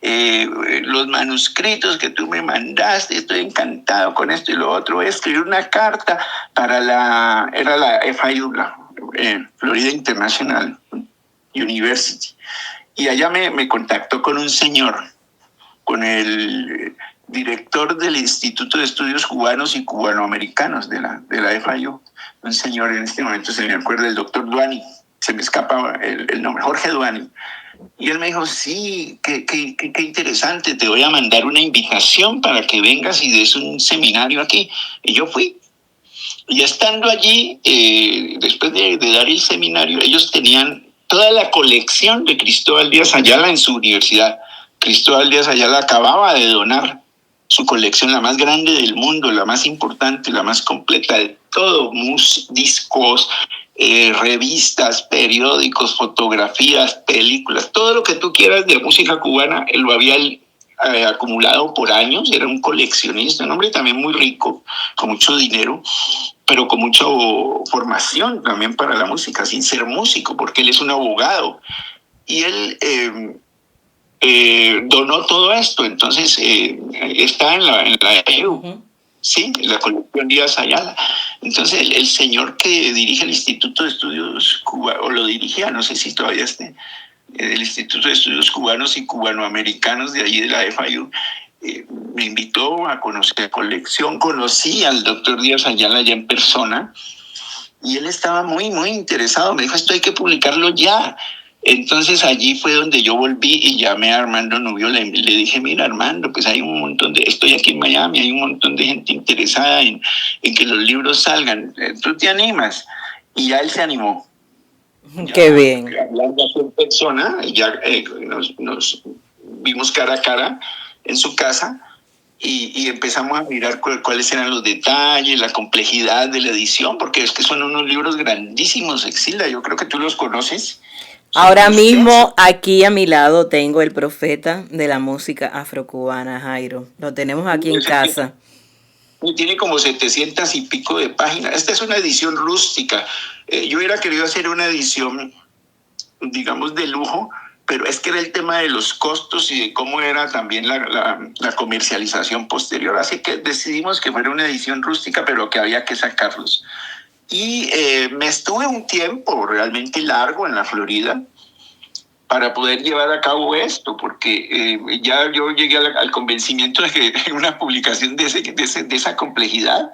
los manuscritos que tú me mandaste, estoy encantado con esto y lo otro. Voy a escribir una carta para era la FIU, la Florida International University. Y allá me contactó con un señor, con el director del Instituto de Estudios Cubanos y Cubanoamericanos de la FIU, un señor, en este momento se me acuerda, el doctor Duani, se me escapa el nombre, Jorge Duani. Y él me dijo, sí, qué interesante, te voy a mandar una invitación para que vengas y des un seminario aquí. Y yo fui. Y estando allí, después de dar el seminario, ellos tenían toda la colección de Cristóbal Díaz Ayala en su universidad. Cristóbal Díaz Ayala acababa de donar su colección, la más grande del mundo, la más importante, la más completa de todo, discos, revistas, periódicos, fotografías, películas, todo lo que tú quieras de música cubana, él lo había acumulado por años, era un coleccionista, un hombre también muy rico, con mucho dinero, pero con mucha formación también para la música, sin ser músico, porque él es un abogado. Y él donó todo esto, entonces está en la EU, sí, en la colección Díaz Ayala. Entonces el señor que dirige el Instituto de Estudios Cubanos, o lo dirigía, no sé si todavía esté, el Instituto de Estudios Cubanos y Cubanoamericanos de allí de la FIU, me invitó a conocer la colección. Conocí al doctor Díaz Ayala ya en persona y él estaba muy, muy interesado. Me dijo, esto hay que publicarlo ya. Entonces allí fue donde yo volví y llamé a Armando Nubio, le dije, mira Armando, pues hay un montón estoy aquí en Miami, hay un montón de gente interesada en que los libros salgan, ¿tú te animas? Y ya él se animó. Qué bien. Hablando en persona, ya nos vimos cara a cara en su casa y empezamos a mirar cuáles eran los detalles, la complejidad de la edición, porque es que son unos libros grandísimos, Exilda, yo creo que tú los conoces. Ahora mismo aquí a mi lado tengo El Profeta de la música afrocubana, Jairo. Lo tenemos aquí en casa. Tiene como 700 y pico de páginas. Esta es una edición rústica. Yo hubiera querido hacer una edición, digamos, de lujo, pero es que era el tema de los costos y de cómo era también la comercialización posterior. Así que decidimos que fuera una edición rústica, pero que había que sacarlos. Y me estuve un tiempo realmente largo en la Florida para poder llevar a cabo esto, porque ya yo llegué al convencimiento de que una publicación de esa complejidad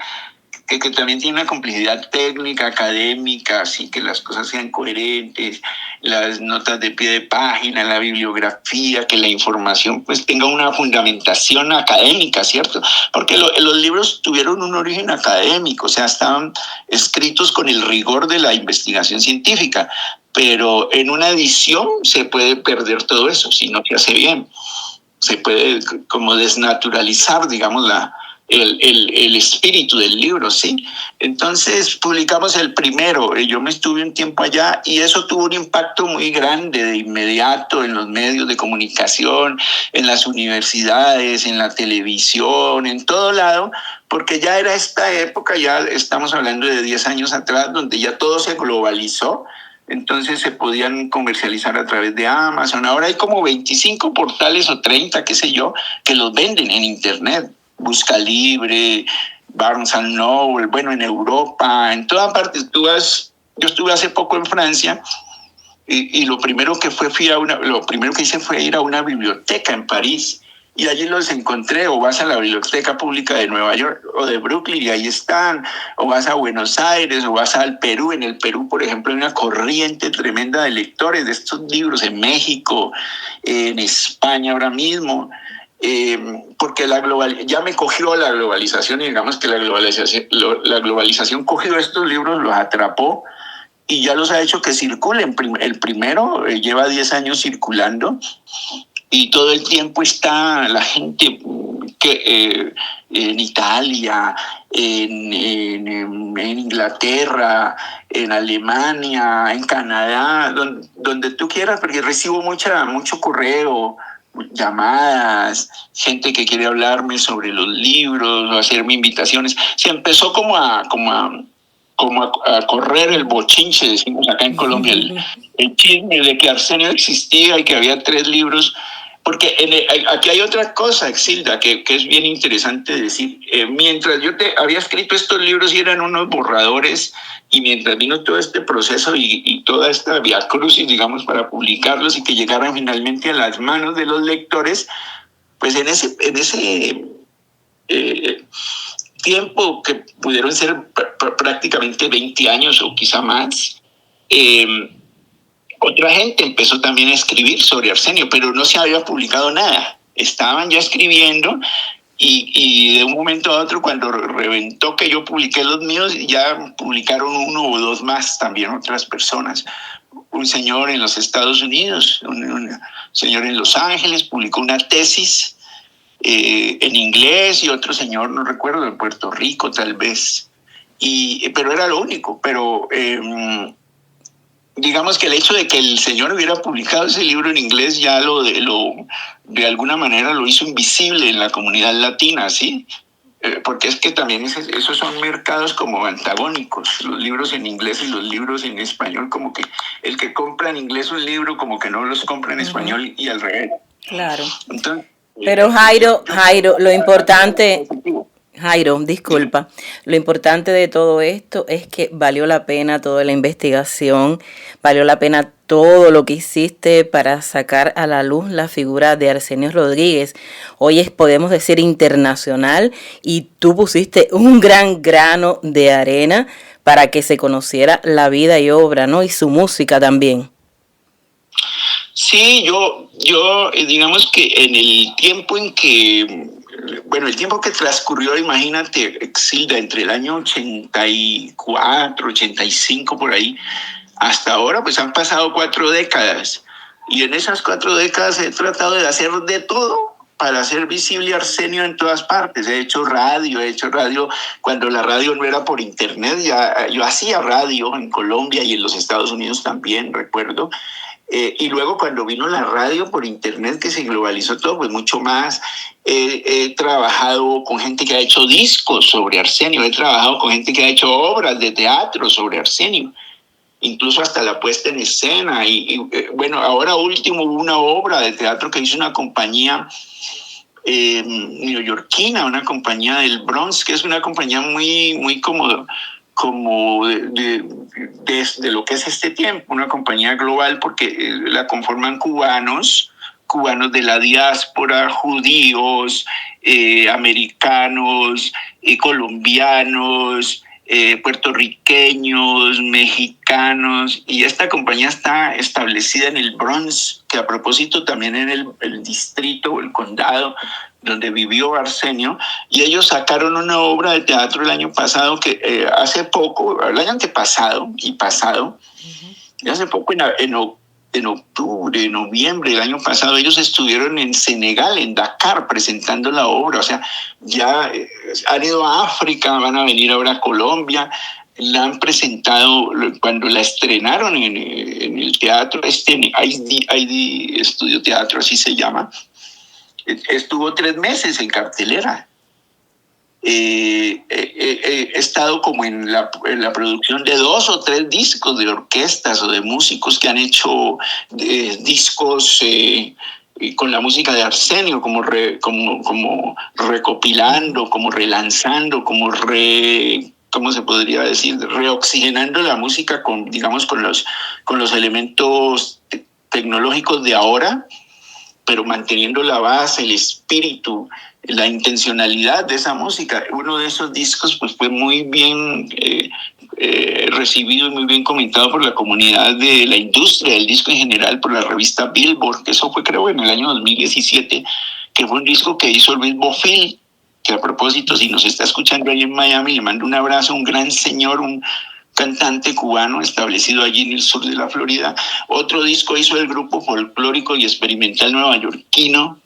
que también tiene una complejidad técnica, académica, así que las cosas sean coherentes, las notas de pie de página, la bibliografía, que la información pues tenga una fundamentación académica, ¿cierto? Porque los libros tuvieron un origen académico, o sea, estaban escritos con el rigor de la investigación científica, pero en una edición se puede perder todo eso si no se hace bien. Se puede como desnaturalizar, digamos, el espíritu del libro, ¿sí? Entonces publicamos el primero, yo me estuve un tiempo allá y eso tuvo un impacto muy grande de inmediato en los medios de comunicación, en las universidades, en la televisión, en todo lado, porque ya era esta época, ya estamos hablando de 10 años atrás, donde ya todo se globalizó. Entonces se podían comercializar a través de Amazon. Ahora hay como 25 portales o 30, qué sé yo, que los venden en Internet. Busca Libre, Barnes & Noble, bueno, en Europa, en todas partes. Yo estuve hace poco en Francia y lo primero que hice fue ir a una biblioteca en París. Y allí los encontré, o vas a la Biblioteca Pública de Nueva York o de Brooklyn y ahí están, o vas a Buenos Aires, o vas al Perú. En el Perú, por ejemplo, hay una corriente tremenda de lectores de estos libros, en México, en España ahora mismo, porque ya me cogió la globalización y digamos que la globalización cogió estos libros, los atrapó y ya los ha hecho que circulen. El primero lleva 10 años circulando. Y todo el tiempo está la gente en Italia, en Inglaterra, en Alemania, en Canadá, donde tú quieras, porque recibo mucho correo, llamadas, gente que quiere hablarme sobre los libros o hacerme invitaciones. Se empezó como a correr el bochinche, decimos acá en Colombia, el chisme de que Arsenio existía y que había 3 libros. Porque aquí hay otra cosa, Exilda, que es bien interesante decir. Mientras yo te había escrito estos libros y eran unos borradores, y mientras vino todo este proceso y toda esta viacrucis, digamos, para publicarlos y que llegaran finalmente a las manos de los lectores, pues en ese tiempo que pudieron ser prácticamente 20 años o quizá más, otra gente empezó también a escribir sobre Arsenio, pero no se había publicado nada. Estaban ya escribiendo y de un momento a otro, cuando reventó que yo publiqué los míos, ya publicaron 1 o 2 más también otras personas. Un señor en los Estados Unidos, un señor en Los Ángeles, publicó una tesis en inglés, y otro señor, no recuerdo, de Puerto Rico tal vez. Pero era lo único. Pero digamos que el hecho de que el señor hubiera publicado ese libro en inglés ya de alguna manera lo hizo invisible en la comunidad latina, ¿sí? Porque es que también esos son mercados como antagónicos, los libros en inglés y los libros en español, como que el que compra en inglés un libro como que no los compra en español y al revés. Claro. Entonces, pero Jairo, lo importante... Jairo, disculpa. Lo importante de todo esto es que valió la pena toda la investigación, valió la pena todo lo que hiciste para sacar a la luz la figura de Arsenio Rodríguez. Hoy es, podemos decir, internacional, y tú pusiste un gran grano de arena para que se conociera la vida y obra, ¿no? Y su música también. Sí, yo digamos que en el tiempo en que... Bueno, el tiempo que transcurrió, imagínate, Exilda, entre el año 84, 85, por ahí, hasta ahora, pues han pasado 4 décadas. Y en esas 4 décadas he tratado de hacer de todo para hacer visible a Arsenio en todas partes. He hecho radio cuando la radio no era por internet. Yo hacía radio en Colombia y en los Estados Unidos también, recuerdo. Y luego cuando vino la radio por internet, que se globalizó todo, pues mucho más. He trabajado con gente que ha hecho discos sobre Arsenio, he trabajado con gente que ha hecho obras de teatro sobre Arsenio, incluso hasta la puesta en escena. Bueno, ahora último hubo una obra de teatro que hizo una compañía neoyorquina, una compañía del Bronx, que es una compañía muy como de lo que es este tiempo, una compañía global, porque la conforman cubanos, cubanos de la diáspora, judíos, americanos, colombianos, puertorriqueños, mexicanos, y esta compañía está establecida en el Bronx, que a propósito también en el distrito o el condado donde vivió Arsenio, y ellos sacaron una obra de teatro el año pasado, que hace poco, el año antepasado y pasado, y hace poco en octubre, noviembre del año pasado, ellos estuvieron en Senegal, en Dakar, presentando la obra. O sea, ya han ido a África, van a venir ahora a Colombia. La han presentado cuando la estrenaron en el teatro, ID Estudio Teatro, así se llama. Estuvo 3 meses en cartelera. He estado como en la producción de 2 o 3 discos de orquestas o de músicos que han hecho discos con la música de Arsenio, como recopilando, como relanzando, ¿cómo se podría decir? Reoxigenando la música con los elementos tecnológicos de ahora, pero manteniendo la base, el espíritu, la intencionalidad de esa música. Uno de esos discos pues fue muy bien recibido y muy bien comentado por la comunidad de la industria del disco en general, por la revista Billboard, que eso fue creo en el año 2017, que fue un disco que hizo Luis Bofill, que a propósito, si nos está escuchando ahí en Miami, le mando un abrazo, un gran señor, un cantante cubano establecido allí en el sur de la Florida. Otro disco hizo el grupo folclórico y experimental neoyorquino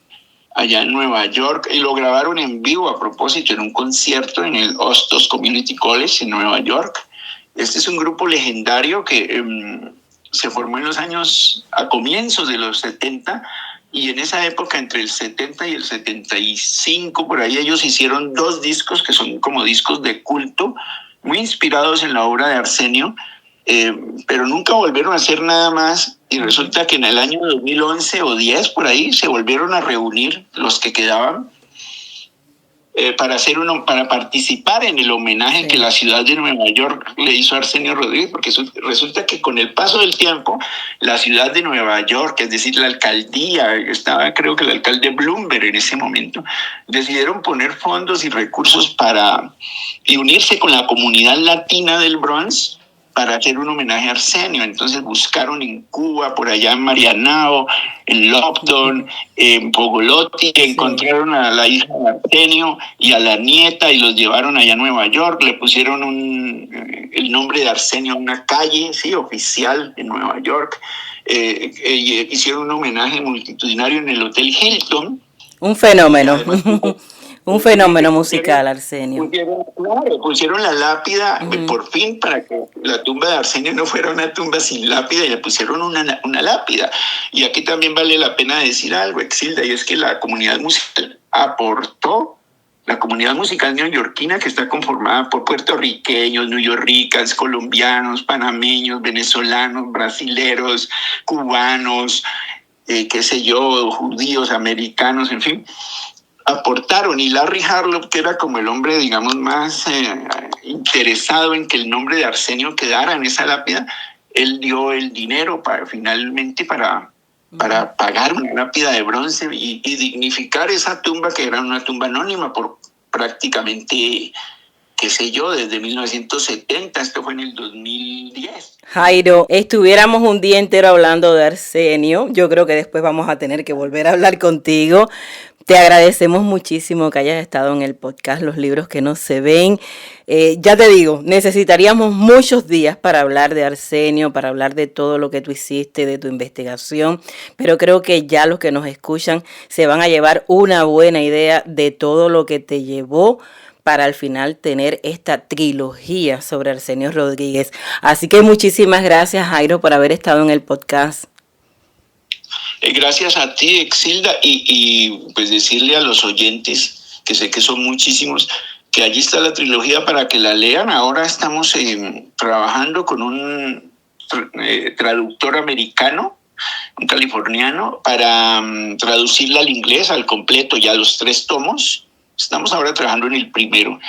allá en Nueva York, y lo grabaron en vivo a propósito en un concierto en el Hostos Community College en Nueva York. Este es un grupo legendario que se formó en los años, a comienzos de los 70, y en esa época, entre el 70 y el 75, por ahí ellos hicieron 2 discos que son como discos de culto, muy inspirados en la obra de Arsenio, pero nunca volvieron a hacer nada más, y resulta que en el año 2011 o 10 por ahí se volvieron a reunir los que quedaban para participar en el homenaje que la ciudad de Nueva York le hizo a Arsenio Rodríguez, porque resulta que con el paso del tiempo la ciudad de Nueva York, es decir, la alcaldía, estaba creo que el alcalde Bloomberg en ese momento, decidieron poner fondos y recursos y unirse con la comunidad latina del Bronx para hacer un homenaje a Arsenio. Entonces buscaron en Cuba, por allá en Marianao, en Lobton, en Pogolotti, encontraron a la hija de Arsenio y a la nieta y los llevaron allá a Nueva York, le pusieron el nombre de Arsenio a una calle, sí, oficial en Nueva York, hicieron un homenaje multitudinario en el Hotel Hilton. Un fenómeno. Un fenómeno musical, Arsenio. Pusieron la lápida, por fin, para que la tumba de Arsenio no fuera una tumba sin lápida, y le pusieron una lápida. Y aquí también vale la pena decir algo, Exilda, y es que la comunidad musical aportó, la comunidad musical neoyorquina, que está conformada por puertorriqueños, neoyorricas, colombianos, panameños, venezolanos, brasileros, cubanos, judíos, americanos, en fin, aportaron. Y Larry Harlow, que era como el hombre, digamos, más interesado en que el nombre de Arsenio quedara en esa lápida, él dio el dinero finalmente para pagar una lápida de bronce y dignificar esa tumba, que era una tumba anónima por prácticamente, qué sé yo, desde 1970, esto fue en el 2010. Jairo, estuviéramos un día entero hablando de Arsenio. Yo creo que después vamos a tener que volver a hablar contigo. Te agradecemos muchísimo que hayas estado en el podcast Los Libros que no se ven. Ya te digo, necesitaríamos muchos días para hablar de Arsenio, para hablar de todo lo que tú hiciste, de tu investigación, pero creo que ya los que nos escuchan se van a llevar una buena idea de todo lo que te llevó para al final tener esta trilogía sobre Arsenio Rodríguez. Así que muchísimas gracias, Jairo, por haber estado en el podcast. Gracias a ti, Exilda, y pues decirle a los oyentes, que sé que son muchísimos, que allí está la trilogía para que la lean. Ahora estamos trabajando con un traductor americano, un californiano, para traducirla al inglés al completo, ya los 3 tomos. Estamos ahora trabajando en el primero.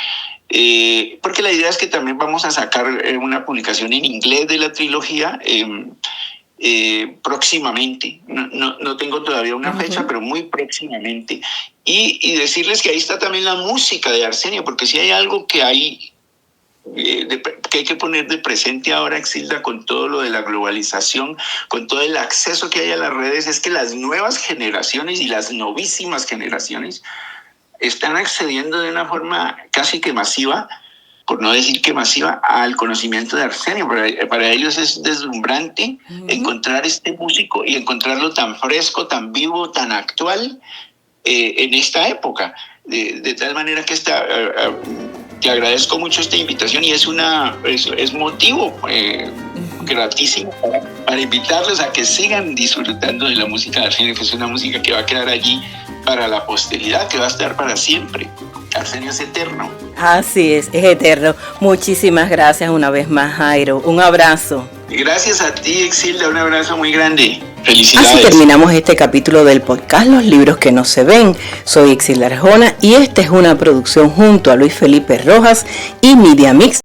Porque la idea es que también vamos a sacar una publicación en inglés de la trilogía, próximamente. No tengo todavía una fecha, pero muy próximamente. Y decirles que ahí está también la música de Arsenio, porque si hay algo que hay que poner de presente ahora, Exilda, con todo lo de la globalización, con todo el acceso que hay a las redes, es que las nuevas generaciones y las novísimas generaciones están accediendo de una forma casi que masiva, por no decir que masiva, al conocimiento de Arsenio. Para ellos es deslumbrante encontrar este músico y encontrarlo tan fresco, tan vivo, tan actual en esta época. De tal manera que te agradezco mucho esta invitación y es motivo gratísimo para invitarlos a que sigan disfrutando de la música de Arsenio, que es una música que va a quedar allí para la posteridad, que va a estar para siempre. Arsenio es eterno. Así es eterno. Muchísimas gracias una vez más, Jairo. Un abrazo. Gracias a ti, Exilda, un abrazo muy grande. Felicidades. Así terminamos este capítulo del podcast Los libros que no se ven. Soy Exilda Arjona y esta es una producción junto a Luis Felipe Rojas y Media Mix.